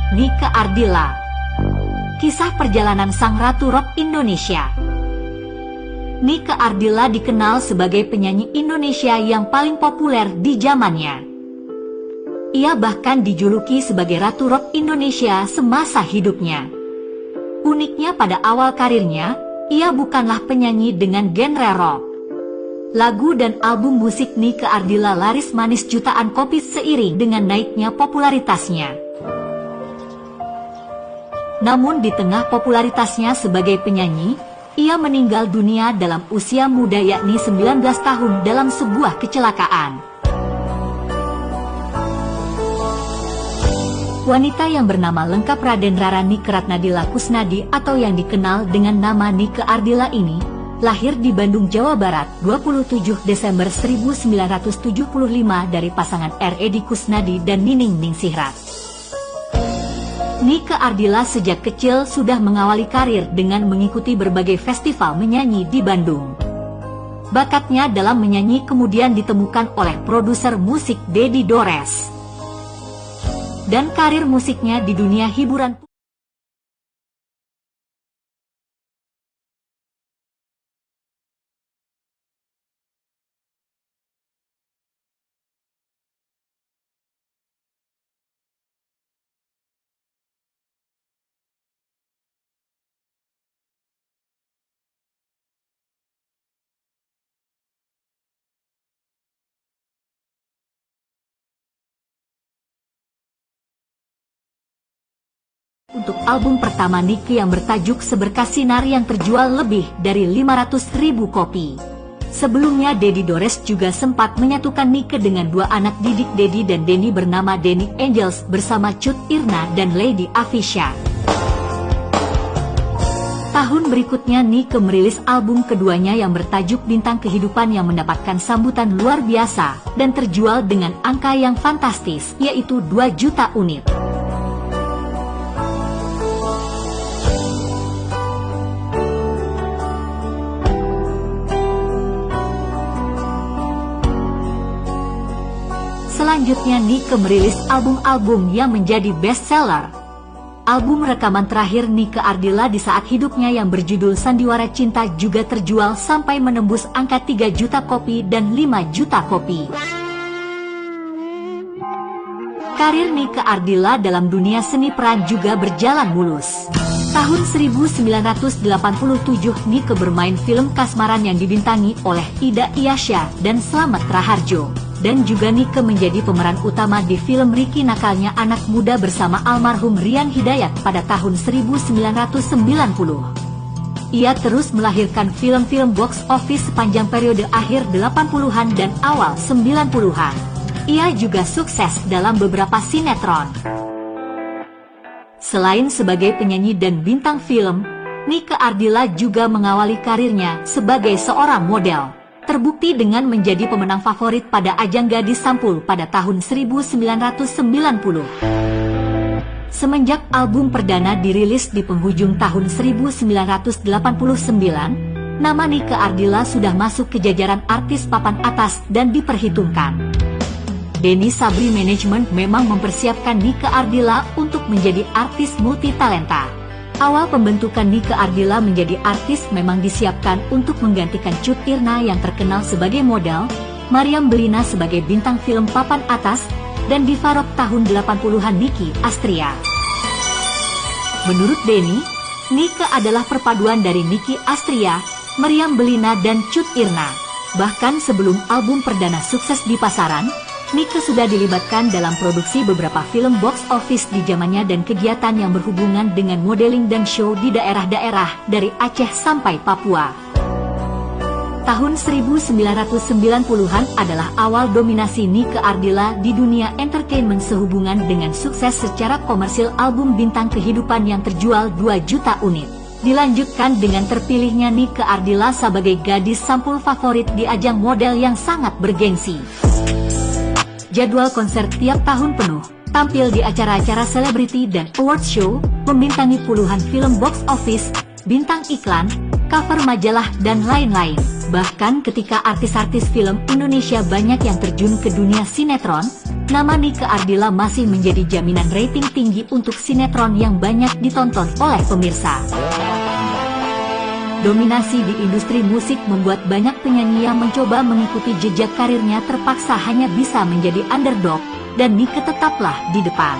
Nike Ardilla. Kisah perjalanan sang Ratu Rock Indonesia. Nike Ardilla dikenal sebagai penyanyi Indonesia yang paling populer di zamannya. Ia bahkan dijuluki sebagai Ratu Rock Indonesia semasa hidupnya. Uniknya pada awal karirnya, ia bukanlah penyanyi dengan genre rock. Lagu dan album musik Nike Ardilla laris manis jutaan kopi seiring dengan naiknya popularitasnya. Namun di tengah popularitasnya sebagai penyanyi, ia meninggal dunia dalam usia muda yakni 19 tahun dalam sebuah kecelakaan. Wanita yang bernama lengkap Raden Rara Nike Ratnadila Kusnadi atau yang dikenal dengan nama Nike Ardilla ini, lahir di Bandung, Jawa Barat, 27 Desember 1975 dari pasangan R. Edi Kusnadi dan Nining Ningsihrat. Nike Ardilla sejak kecil sudah mengawali karir dengan mengikuti berbagai festival menyanyi di Bandung. Bakatnya dalam menyanyi kemudian ditemukan oleh produser musik Dedi Dores. Dan karir musiknya di dunia hiburan untuk album pertama Nike yang bertajuk Seberkas Sinar yang terjual lebih dari 500.000 kopi. Sebelumnya Dedi Dores juga sempat menyatukan Nike dengan dua anak didik Dedi dan Denny bernama Denny Angels bersama Cut Irna dan Lady Afisha. Tahun berikutnya Nike merilis album keduanya yang bertajuk Bintang Kehidupan yang mendapatkan sambutan luar biasa dan terjual dengan angka yang fantastis yaitu 2 juta unit. Selanjutnya Nike merilis album-album yang menjadi bestseller. Album rekaman terakhir Nike Ardilla di saat hidupnya yang berjudul Sandiwara Cinta juga terjual sampai menembus angka 3 juta kopi dan 5 juta kopi. Karir Nike Ardilla dalam dunia seni peran juga berjalan mulus. Tahun 1987 Nike bermain film Kasmaran yang dibintangi oleh Ida Iyasya dan Slamet Raharjo. Dan juga Nike menjadi pemeran utama di film Ricky Nakalnya Anak Muda bersama almarhum Rian Hidayat pada tahun 1990. Ia terus melahirkan film-film box office sepanjang periode akhir 80-an dan awal 90-an. Ia juga sukses dalam beberapa sinetron. Selain sebagai penyanyi dan bintang film, Nike Ardilla juga mengawali karirnya sebagai seorang model. Terbukti dengan menjadi pemenang favorit pada ajang Gadis Sampul pada tahun 1990. Semenjak album perdana dirilis di penghujung tahun 1989, nama Nike Ardilla sudah masuk ke jajaran artis papan atas dan diperhitungkan. Denny Sabri Management memang mempersiapkan Nike Ardilla untuk menjadi artis multitalenta. Awal pembentukan Nike Ardilla menjadi artis memang disiapkan untuk menggantikan Cut Irna yang terkenal sebagai model, Mariam Belina sebagai bintang film papan atas, dan diva rock tahun 80-an Nicky Astria. Menurut Denny, Nike adalah perpaduan dari Nicky Astria, Mariam Belina dan Cut Irna. Bahkan sebelum album perdana sukses di pasaran, Nike sudah dilibatkan dalam produksi beberapa film box office di zamannya dan kegiatan yang berhubungan dengan modeling dan show di daerah-daerah dari Aceh sampai Papua. Tahun 1990-an adalah awal dominasi Nike Ardilla di dunia entertainment sehubungan dengan sukses secara komersil album Bintang Kehidupan yang terjual 2 juta unit. Dilanjutkan dengan terpilihnya Nike Ardilla sebagai gadis sampul favorit di ajang model yang sangat bergengsi. Jadwal konser tiap tahun penuh, tampil di acara-acara selebriti dan award show, membintangi puluhan film box office, bintang iklan, cover majalah, dan lain-lain. Bahkan ketika artis-artis film Indonesia banyak yang terjun ke dunia sinetron, nama Nike Ardilla masih menjadi jaminan rating tinggi untuk sinetron yang banyak ditonton oleh pemirsa. Dominasi di industri musik membuat banyak penyanyi yang mencoba mengikuti jejak karirnya terpaksa hanya bisa menjadi underdog, dan Nike tetaplah di depan.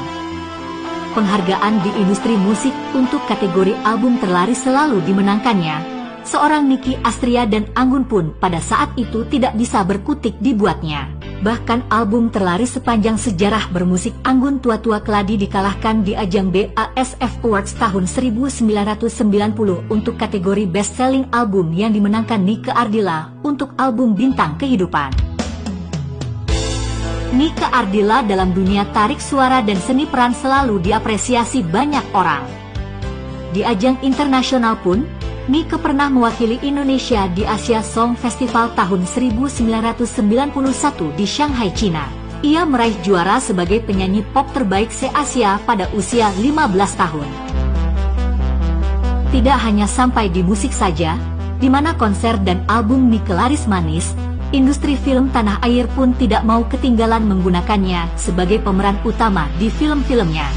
Penghargaan di industri musik untuk kategori album terlaris selalu dimenangkannya. Seorang Nicky Astria dan Anggun pun pada saat itu tidak bisa berkutik dibuatnya. Bahkan album terlaris sepanjang sejarah bermusik Anggun Tua-Tua Keladi dikalahkan di ajang BASF Awards tahun 1990 untuk kategori Best Selling Album yang dimenangkan Nike Ardilla untuk album Bintang Kehidupan. Nike Ardilla dalam dunia tarik suara dan seni peran selalu diapresiasi banyak orang. Di ajang internasional pun, Nike pernah mewakili Indonesia di Asia Song Festival tahun 1991 di Shanghai, China. Ia meraih juara sebagai penyanyi pop terbaik se-Asia pada usia 15 tahun. Tidak hanya sampai di musik saja, di mana konser dan album Nike laris manis, industri film tanah air pun tidak mau ketinggalan menggunakannya sebagai pemeran utama di film-filmnya.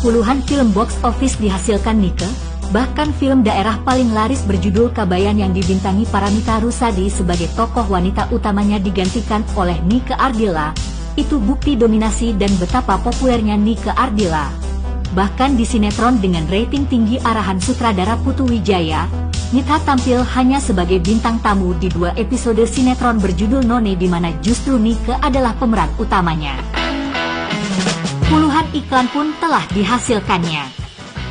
Puluhan film box office dihasilkan Nike. Bahkan film daerah paling laris berjudul Kabayan yang dibintangi Paramita Rusady sebagai tokoh wanita utamanya digantikan oleh Nike Ardilla. Itu bukti dominasi dan betapa populernya Nike Ardilla. Bahkan di sinetron dengan rating tinggi arahan sutradara Putu Wijaya, Nike tampil hanya sebagai bintang tamu di 2 episode sinetron berjudul None, di mana justru Nike adalah pemeran utamanya. Puluhan iklan pun telah dihasilkannya.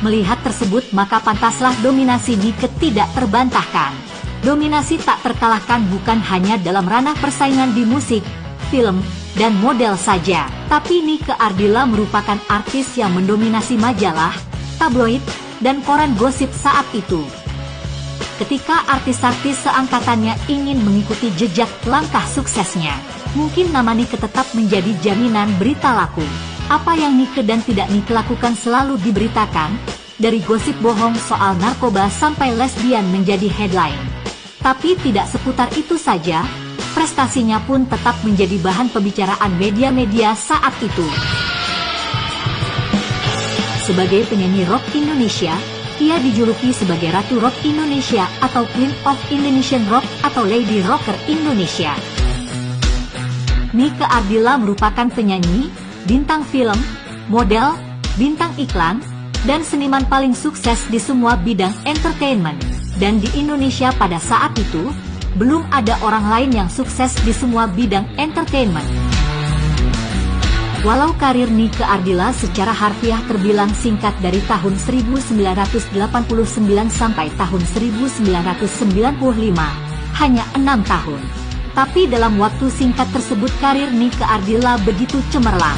Melihat tersebut maka pantaslah dominasi Nike tidak terbantahkan. Dominasi tak terkalahkan bukan hanya dalam ranah persaingan di musik, film, dan model saja, tapi Nike Ardilla merupakan artis yang mendominasi majalah, tabloid, dan koran gosip saat itu. Ketika artis-artis seangkatannya ingin mengikuti jejak langkah suksesnya, mungkin nama Nike tetap menjadi jaminan berita laku. Apa yang Nike dan tidak Nike lakukan selalu diberitakan, dari gosip bohong soal narkoba sampai lesbian menjadi headline. Tapi tidak seputar itu saja, prestasinya pun tetap menjadi bahan pembicaraan media-media saat itu. Sebagai penyanyi rock Indonesia, ia dijuluki sebagai Ratu Rock Indonesia atau Queen of Indonesian Rock atau Lady Rocker Indonesia. Nike Ardilla merupakan penyanyi, bintang film, model, bintang iklan, dan seniman paling sukses di semua bidang entertainment. Dan di Indonesia pada saat itu, belum ada orang lain yang sukses di semua bidang entertainment. Walau karir Nike Ardilla secara harfiah terbilang singkat dari tahun 1989 sampai tahun 1995, hanya 6 tahun. Tapi dalam waktu singkat tersebut karir Nike Ardilla begitu cemerlang.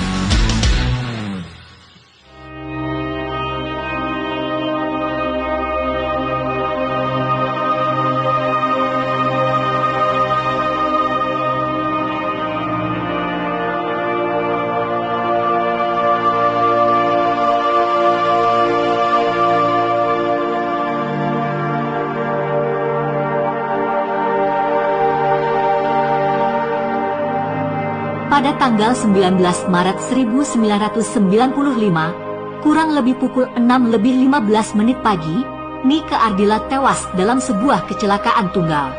Pada tanggal 19 Maret 1995, kurang lebih pukul 6:15 pagi, Nike Ardilla tewas dalam sebuah kecelakaan tunggal.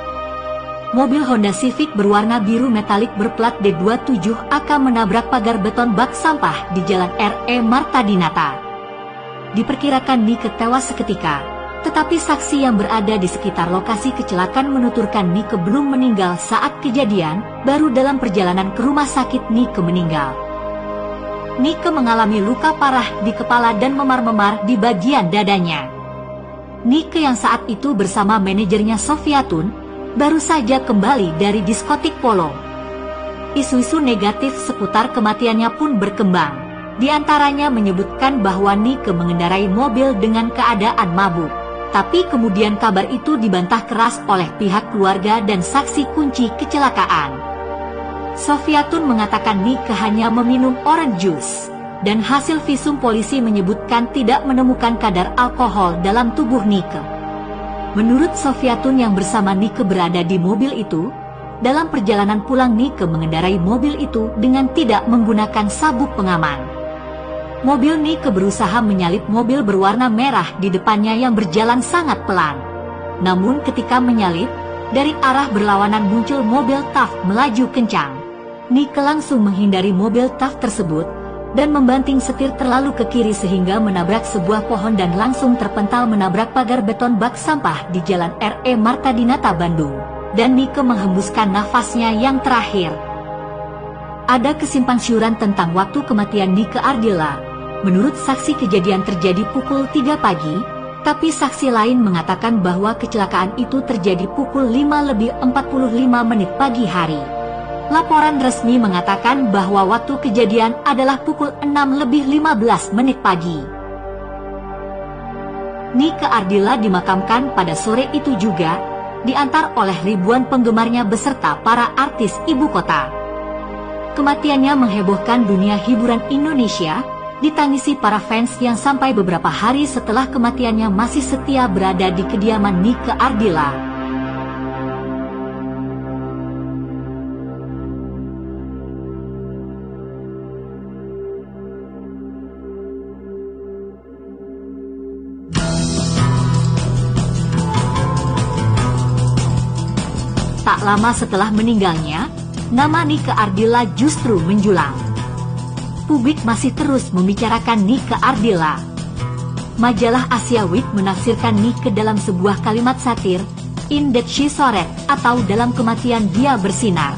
Mobil Honda Civic berwarna biru metalik berplat D27AK menabrak pagar beton bak sampah di Jalan R.E. Marta Dinata. Diperkirakan Nike tewas seketika, tetapi saksi yang berada di sekitar lokasi kecelakaan menuturkan Nike belum meninggal saat kejadian, baru dalam perjalanan ke rumah sakit Nike meninggal. Nike mengalami luka parah di kepala dan memar-memar di bagian dadanya. Nike yang saat itu bersama manajernya Sofiatun, baru saja kembali dari diskotik Polo. Isu-isu negatif seputar kematiannya pun berkembang. Di antaranya menyebutkan bahwa Nike mengendarai mobil dengan keadaan mabuk. Tapi kemudian kabar itu dibantah keras oleh pihak keluarga dan saksi kunci kecelakaan. Sofiatun mengatakan Nike hanya meminum orange juice, dan hasil visum polisi menyebutkan tidak menemukan kadar alkohol dalam tubuh Nike. Menurut Sofiatun yang bersama Nike berada di mobil itu, dalam perjalanan pulang Nike mengendarai mobil itu dengan tidak menggunakan sabuk pengaman. Mobil Nike berusaha menyalip mobil berwarna merah di depannya yang berjalan sangat pelan. Namun ketika menyalip, dari arah berlawanan muncul mobil TAF melaju kencang. Nike langsung menghindari mobil TAF tersebut dan membanting setir terlalu ke kiri sehingga menabrak sebuah pohon dan langsung terpental menabrak pagar beton bak sampah di Jalan R.E. Marta Dinata, Bandung. Dan Nike menghembuskan nafasnya yang terakhir. Ada kesimpang siuran tentang waktu kematian Nike Ardilla. Menurut saksi kejadian terjadi pukul 3 pagi, tapi saksi lain mengatakan bahwa kecelakaan itu terjadi pukul 5:45 pagi hari. Laporan resmi mengatakan bahwa waktu kejadian adalah pukul 6:15 pagi. Nike Ardilla dimakamkan pada sore itu juga, diantar oleh ribuan penggemarnya beserta para artis ibu kota. Kematiannya menghebohkan dunia hiburan Indonesia, ditangisi para fans yang sampai beberapa hari setelah kematiannya masih setia berada di kediaman Nike Ardilla. Tak lama setelah meninggalnya, nama Nike Ardilla justru menjulang. Publik masih terus membicarakan Nike Ardilla. Majalah Asia Week menafsirkan Nike dalam sebuah kalimat satir, "In Death She Shone," atau dalam kematian dia bersinar.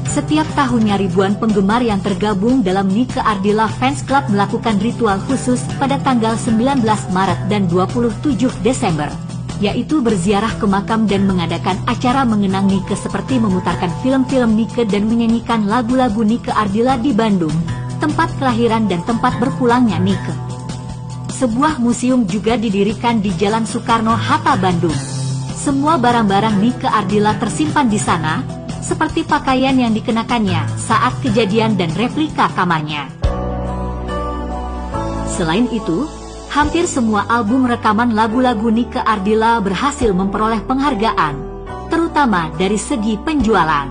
Setiap tahunnya ribuan penggemar yang tergabung dalam Nike Ardilla Fans Club melakukan ritual khusus pada tanggal 19 Maret dan 27 Desember. Yaitu berziarah ke makam dan mengadakan acara mengenang Nike seperti memutarkan film-film Nike dan menyanyikan lagu-lagu Nike Ardilla di Bandung, tempat kelahiran dan tempat berpulangnya Nike. Sebuah museum juga didirikan di Jalan Soekarno-Hatta, Bandung. Semua barang-barang Nike Ardilla tersimpan di sana, seperti pakaian yang dikenakannya saat kejadian dan replika kamarnya. Selain itu, hampir semua album rekaman lagu-lagu Nike Ardilla berhasil memperoleh penghargaan, terutama dari segi penjualan.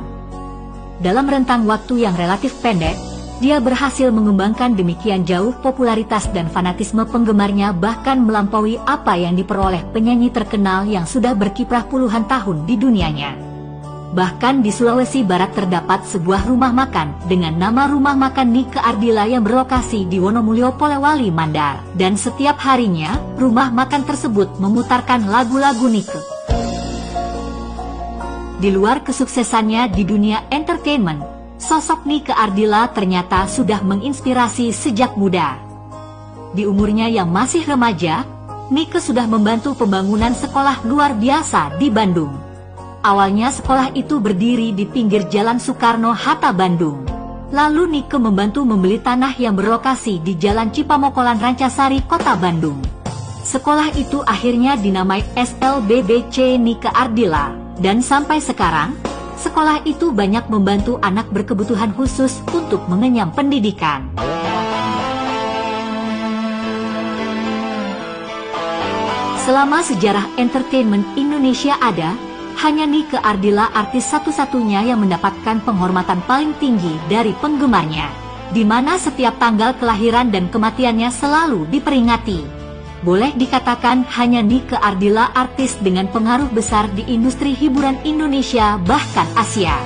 Dalam rentang waktu yang relatif pendek, dia berhasil mengembangkan demikian jauh popularitas dan fanatisme penggemarnya bahkan melampaui apa yang diperoleh penyanyi terkenal yang sudah berkiprah puluhan tahun di dunianya. Bahkan di Sulawesi Barat terdapat sebuah rumah makan dengan nama Rumah Makan Nike Ardilla yang berlokasi di Wonomulyo, Polewali Mandar. Dan setiap harinya, rumah makan tersebut memutarkan lagu-lagu Nike. Di luar kesuksesannya di dunia entertainment, sosok Nike Ardilla ternyata sudah menginspirasi sejak muda. Di umurnya yang masih remaja, Nike sudah membantu pembangunan sekolah luar biasa di Bandung. Awalnya sekolah itu berdiri di pinggir Jalan Soekarno-Hatta, Bandung. Lalu Nike membantu membeli tanah yang berlokasi di Jalan Cipamokolan, Rancasari, Kota Bandung. Sekolah itu akhirnya dinamai SLBBC Nike Ardilla. Dan sampai sekarang, sekolah itu banyak membantu anak berkebutuhan khusus untuk mengenyam pendidikan. Selama sejarah entertainment Indonesia ada, hanya Nike Ardilla artis satu-satunya yang mendapatkan penghormatan paling tinggi dari penggemarnya, di mana setiap tanggal kelahiran dan kematiannya selalu diperingati. Boleh dikatakan hanya Nike Ardilla artis dengan pengaruh besar di industri hiburan Indonesia bahkan Asia.